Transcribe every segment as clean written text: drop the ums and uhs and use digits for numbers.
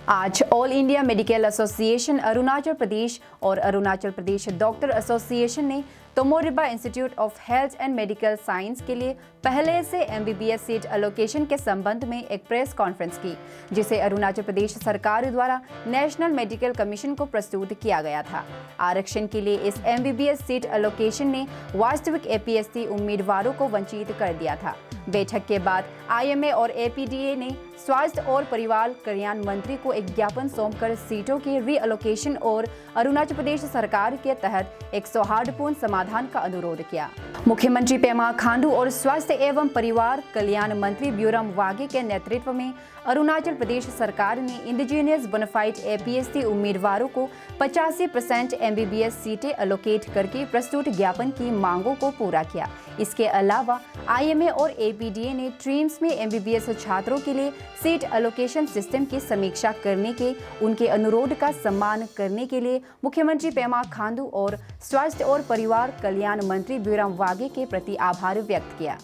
आज all India medical association Arunachal Pradesh और Arunachal Pradesh doctor association ने Tomo Riba institute of health and medical science के लिए पहले से एमबीबीएस सीट एलोकेशन के संबंध में एक प्रेस कॉन्फ्रेंस की, जिसे अरुणाचल प्रदेश सरकार द्वारा नेशनल मेडिकल कमीशन को प्रस्तुत किया गया था। आरक्षण के लिए इस एमबीबीएस सीट एलोकेशन ने वास्तविक एपीएसटी उम्मीदवारों को वंचित कर दिया था। बैठक के बाद आईएमए और एपीडीए ने स्वास्थ्य और परिवार कल्याण मंत्री को एक ज्ञापन सौंपकर सीटों के रीअलोकेशन और अरुणाचल प्रदेश सरकार के तहत एक सौहार्दपूर्ण समाधान का अनुरोध किया। मुख्यमंत्री पेमा खांडू और स्वास्थ्य एवं परिवार कल्याण मंत्री ब्यूरम वाघे के नेतृत्व में अरुणाचल प्रदेश सरकार ने इंडिजिनियस बोनाफाइड एपीएसटी उम्मीदवारों को 85% एमबीबीएस सीटें एलोकेट करके प्रस्तुत ज्ञापन की मांगों को पूरा किया। इसके अलावा आईएमए और एपीडीए ने ट्रीम्स में एमबीबीएस छात्रों के लिए सीट एलोकेशन सिस्टम की समीक्षा करने के उनके अनुरोध का सम्मान करने के लिए मुख्यमंत्री पेमा खांडू और स्वास्थ्य और परिवार कल्याण मंत्री ब्यूरम वाघे के प्रति आभार व्यक्त किया।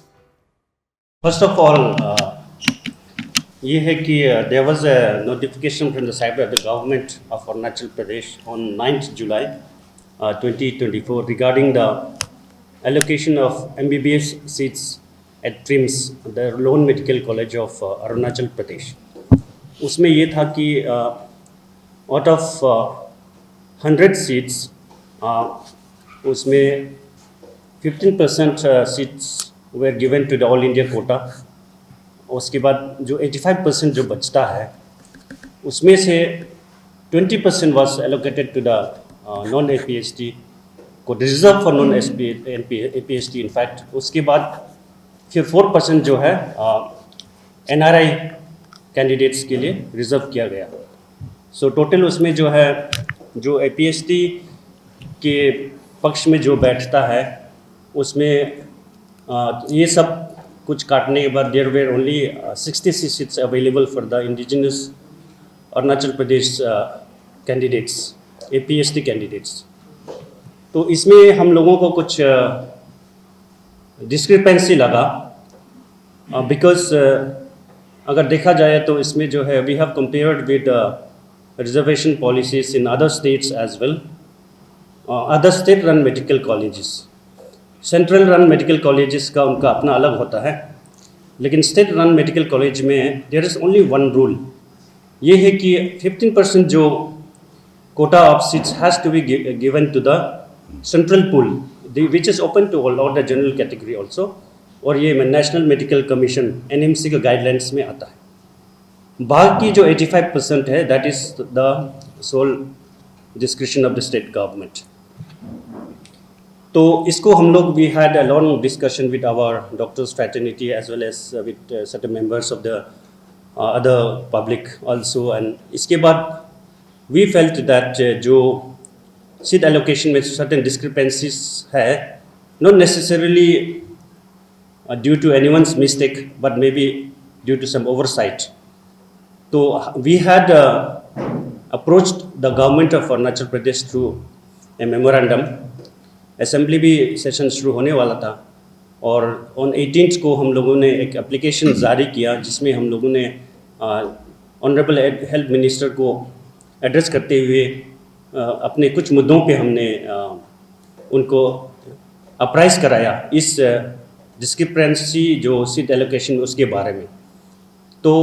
फर्स्ट ऑफ ऑल ये है कि there was a notification from the side of the government of Arunachal Pradesh on 9th July 2024 regarding the allocation of MBBS seats at TRIMS, the Lone Medical College of Arunachal Pradesh. उसमें ये था कि out of 100 seats उसमें 15% seats were given to the All India quota. उसके बाद जो 85% जो बचता है उसमें से 20% was allocated to the non-APST को reserve for non APST in fact. उसके बाद फिर 4% जो है NRI कैंडिडेट्स के लिए रिजर्व किया गया। सो टोटल उसमें जो है जो APST के पक्ष में जो बैठता है उसमें ये सब कुछ काटने के बाद there were only 66 seats available for the indigenous Arunachal Pradesh candidates, APST candidates. तो इसमें हम लोगों को कुछ डिस्क्रिपेंसी लगा बिकॉज अगर देखा जाए तो इसमें जो है we have compared with reservation policies in other states as well, other state run medical colleges. Central run medical colleges का उनका अपना अलग होता है, लेकिन स्टेट रन मेडिकल कॉलेज में there is only one rule, ये है कि 15% जो quota of seats has to be given to the central pool which is open to all the general category also, और ये नेशनल मेडिकल कमीशन NMC के guidelines में आता है। बाकी जो 85% है that is the sole description of the state government. तो इसको हम लोग we had a long discussion with our doctors fraternity as well as with certain members of the other public also, and इसके बाद वी फेल्ट दैट जो seat allocation में certain discrepancies है, not necessarily due to anyone's mistake but may be due to some oversight. तो we had approached the government of Arunachal Pradesh through a memorandum. Assembly भी session शुरू होने वाला था और ऑन 18th को हम लोगों ने एक एप्लीकेशन जारी किया जिसमें हम लोगों ने ऑनरेबल हेल्थ मिनिस्टर को एड्रेस करते हुए अपने कुछ मुद्दों पे हमने उनको अप्राइज कराया इस डिस्क्रिपेंसी जो सीट एलोकेशन उसके बारे में। तो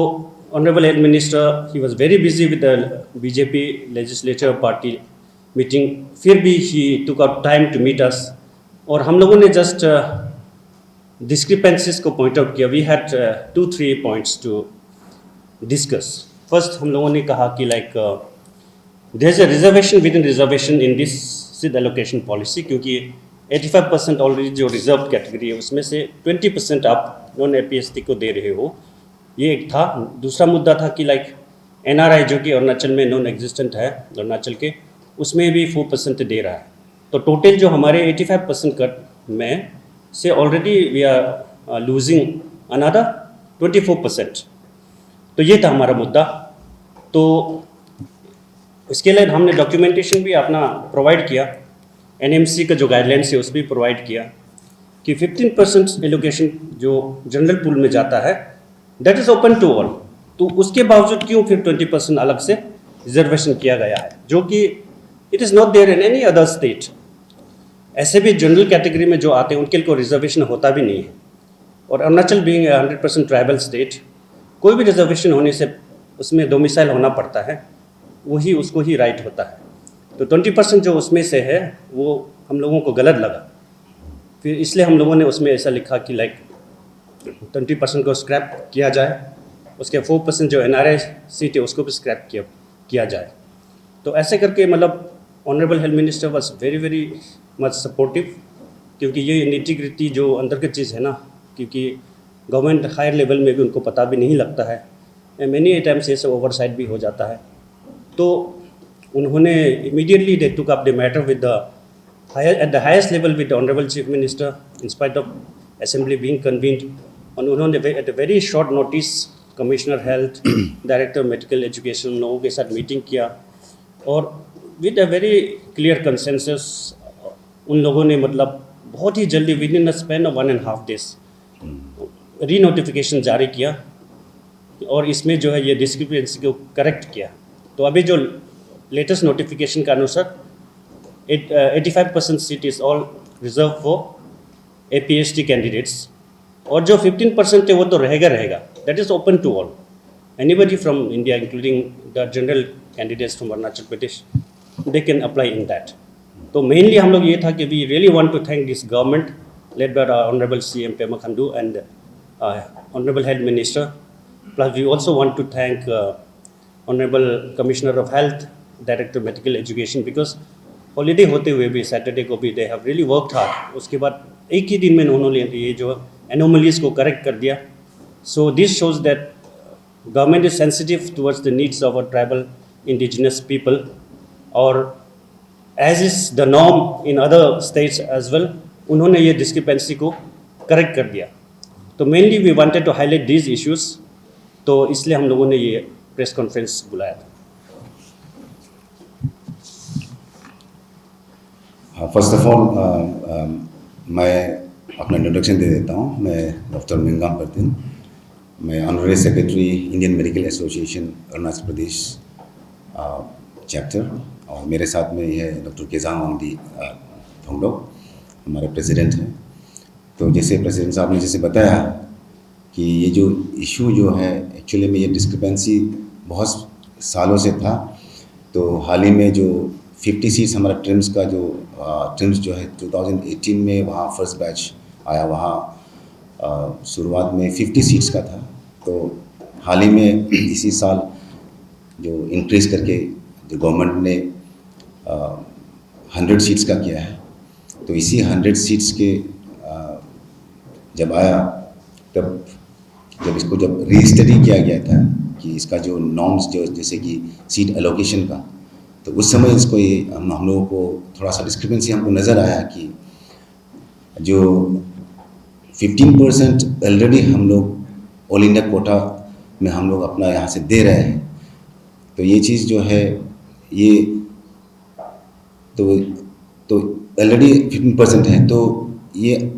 honourable health minister he was very busy with the BJP legislature party meeting, फिर भी he took out time to meet us, और हम लोगों ने जस्ट डिस्क्रिपेंसीज को पॉइंट आउट किया। We had 2-3 points to discuss. First हम लोगों ने कहा कि like there is a reservation within reservation in this seat allocation policy, क्योंकि 85% ऑलरेडी जो रिजर्व कैटेगरी है उसमें से 20% आप नॉन APST को दे रहे हो, ये एक था। दूसरा मुद्दा था कि लाइक NRI जो कि अरुणाचल में नॉन एग्जिस्टेंट है अरुणाचल के, उसमें भी 4% दे रहा है। तो टोटल जो हमारे 85% कट में से already we are losing another 24%। तो ये था हमारा मुद्दा। तो इसके लिए हमने डॉक्यूमेंटेशन भी अपना प्रोवाइड किया, NMC का जो गाइडलाइंस है उस भी प्रोवाइड किया कि 15% एलोकेशन जो जनरल पूल में जाता है that is open to all. तो उसके बावजूद क्यों फिर 20% अलग से रिजर्वेशन किया गया है, जो कि it is not there in any other state. ऐसे भी जनरल कैटेगरी में जो आते हैं उनके लिए रिजर्वेशन होता भी नहीं है। और अरुणाचल बीइंग 100% ट्राइबल स्टेट, कोई भी रिजर्वेशन होने से उसमें डोमिसाइल होना पड़ता है, वही उसको ही राइट होता है। तो 20% जो उसमें से है वो हम लोगों को गलत लगा, फिर इसलिए हम लोगों ने उसमें ऐसा लिखा कि लाइक 20% को स्क्रैप किया जाए, उसके 4% जो NRI सीट है उसको भी स्क्रैप किया जाए। तो ऐसे करके मतलब honourable health minister was very very much supportive, क्योंकि ये इंटीग्रिटी जो अंदर की चीज़ है ना, क्योंकि गवर्नमेंट हायर लेवल में भी उनको पता भी नहीं लगता है, मैनी टाइम्स ये सब ओवरसाइट भी हो जाता है। तो उन्होंने immediately they took up the matter with the at the highest level with the honourable chief minister in spite of assembly being convened. और उन्होंने at a very short notice commissioner health, director medical education लोगों के साथ meeting किया, और with a very clear consensus उन लोगों ने मतलब बहुत ही जल्दी with in the span of 1.5 days री नोटिफिकेशन जारी किया, और इसमें जो है ये डिस्क्रिपेंसी को करेक्ट किया। तो अभी जो लेटेस्ट नोटिफिकेशन का अनुसार 85% seat is all reserve for APST candidates, और जो 15% है वो तो रहेगा, that is open to all, anybody from India including the general candidates from Arunachal Pradesh, they can apply in that. तो मेनली हम लोग ये था कि we really want to thank this government led by honourable CM Pema Khandu and honourable health minister, plus we also want to thank honourable commissioner of health, director medical education, because holiday होते हुए भी Saturday को भी they have really worked hard. उसके बाद एक ही दिन में उन्होंने ये जो एनोमलीज को करेक्ट कर दिया। So this shows that government is sensitive towards the needs of our tribal indigenous people, और as is the norm in other states as well, उन्होंने ये डिस्क्रिपेंसी को करेक्ट कर दिया। तो mainly we wanted to highlight these issues, तो इसलिए हम लोगों ने ये प्रेस कॉन्फ्रेंस बुलाया था। फर्स्ट ऑफ ऑल मैं अपना इंट्रोडक्शन दे देता हूँ। मैं डॉक्टर मिंगाम परतीन, मैं honorary secretary Indian medical association Arunachal Pradesh chapter, और मेरे साथ में ये डॉक्टर केजांग वांगदी फोंगडोक हमारे प्रेसिडेंट हैं। तो जैसे प्रेसिडेंट साहब ने जैसे बताया कि ये जो इशू जो है एक्चुअली में ये डिस्क्रिपेंसी बहुत सालों से था। तो हाल ही में जो 50 सीट्स हमारा ट्रिम्स का जो ट्रिम्स जो है 2018 में वहाँ फर्स्ट बैच आया, वहाँ शुरुआत में 50 सीट्स का था। तो हाल ही में इसी साल जो इंक्रीज़ करके जो गवर्नमेंट ने 100 सीट्स का किया है। तो इसी 100 सीट्स के जब आया, तब जब इसको जब रीस्टडी किया गया था कि इसका जो नॉर्म्स जो जैसे कि सीट एलोकेशन का, तो उस समय इसको ये हम लोगों को थोड़ा सा डिस्क्रिपेंसी हमको नज़र आया कि जो 15% ऑलरेडी हम लोग ऑल इंडिया कोटा में हम लोग अपना यहाँ से दे रहे हैं। तो ये चीज़ जो है ये तो ऑलरेडी 15% है। तो ये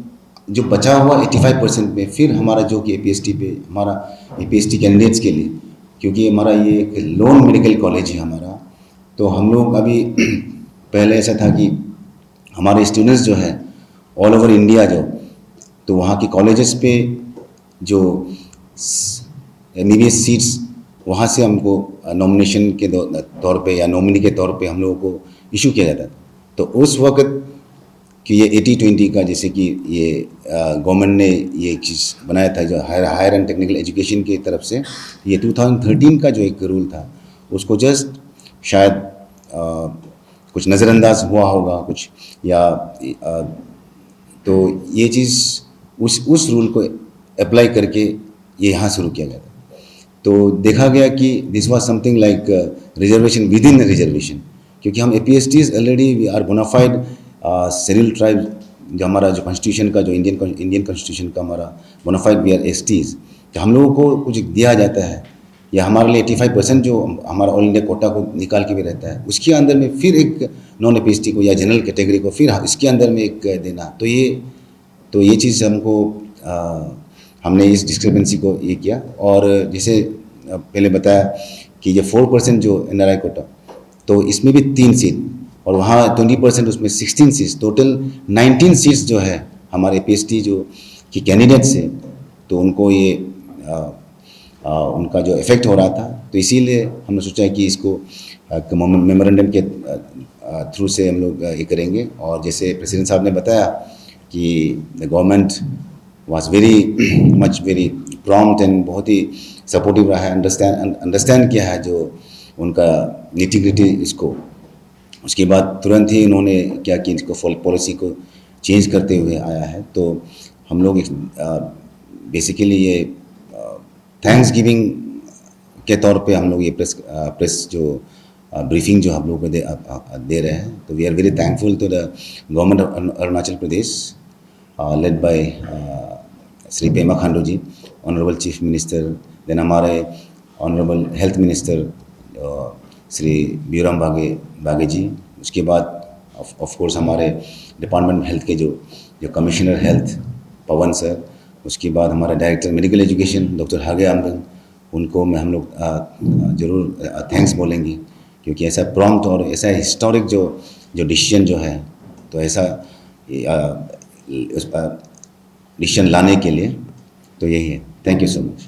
जो बचा हुआ 85% में फिर हमारा जो कि APST पे हमारा APST कैंडिडेट्स के लिए, क्योंकि हमारा ये एक लोन मेडिकल कॉलेज है हमारा, तो हम लोग अभी पहले ऐसा था कि हमारे स्टूडेंट्स जो है ऑल ओवर इंडिया जो, तो वहाँ के कॉलेजेस पे जो MBBS सीट्स वहाँ से हमको नॉमिनेशन के तौर पे या नॉमिनी के तौर पे हम लोगों को इशू किया जाता था। तो उस वक्त कि ये 80-20 का जैसे कि ये गवर्नमेंट ने ये चीज़ बनाया था जो हायर एंड टेक्निकल एजुकेशन की तरफ से, ये 2013 का जो एक रूल था उसको जस्ट शायद कुछ नज़रअंदाज हुआ होगा कुछ, या तो ये चीज़ उस रूल को अप्लाई करके ये यहाँ शुरू किया गया था। तो देखा गया कि this was something like reservation within reservation, क्योंकि हम APSTs already we are bona fide schedule tribe, जो हमारा जो कॉन्स्टिट्यूशन का जो इंडियन कॉन्स्टिट्यूशन का हमारा बोनाफाइड वी आर STs, तो हम लोगों को कुछ दिया जाता है या हमारे लिए 85% जो हमारा ऑल इंडिया कोटा को निकाल के भी रहता है, उसके अंदर में फिर एक नॉन APST को या जनरल कैटेगरी को फिर इसके अंदर में एक देना। तो ये चीज़ हमको हमने इस डिस्क्रिपेंसी को ये किया। और जैसे पहले बताया कि ये 4% जो NRI कोटा, तो इसमें भी 3 सीट और वहाँ 20% उसमें 16 सीट्स, टोटल 19 सीट्स जो है हमारे PhD जो कि कैंडिडेट्स है, तो उनको ये उनका जो इफ़ेक्ट हो रहा था, तो इसीलिए हमने सोचा कि इसको मेमोरेंडम के थ्रू से हम लोग ये करेंगे। और जैसे प्रेसिडेंट साहब ने बताया कि the government was very prompt and बहुत ही सपोर्टिव रहा है, अंडरस्टैंड किया है जो उनका निटी-ग्रिटी इसको। उसके बाद तुरंत ही उन्होंने क्या कि इसको पॉलिसी को चेंज करते हुए आया है। तो हम लोग बेसिकली ये थैंक्स गिविंग के तौर पे हम लोग ये प्रेस जो ब्रीफिंग जो हम लोग को दे रहे हैं, तो we are very thankful to the government of Arunachal Pradesh led by Shri Pema Khandu ji, honourable chief minister, then हमारे honourable health minister Shri Biram Bage ji, उसके बाद ऑफ कोर्स हमारे डिपार्टमेंट हेल्थ के जो कमिश्नर हेल्थ पवन सर, उसके बाद हमारा director medical education doctor Hage Aamdan, उनको हम लोग ज़रूर थैंक्स बोलेंगे, क्योंकि ऐसा प्रॉम्प्ट और ऐसा हिस्टोरिक जो डिसीजन जो है, तो ऐसा डिसीजन लाने के लिए तो यही है। Thank you so much.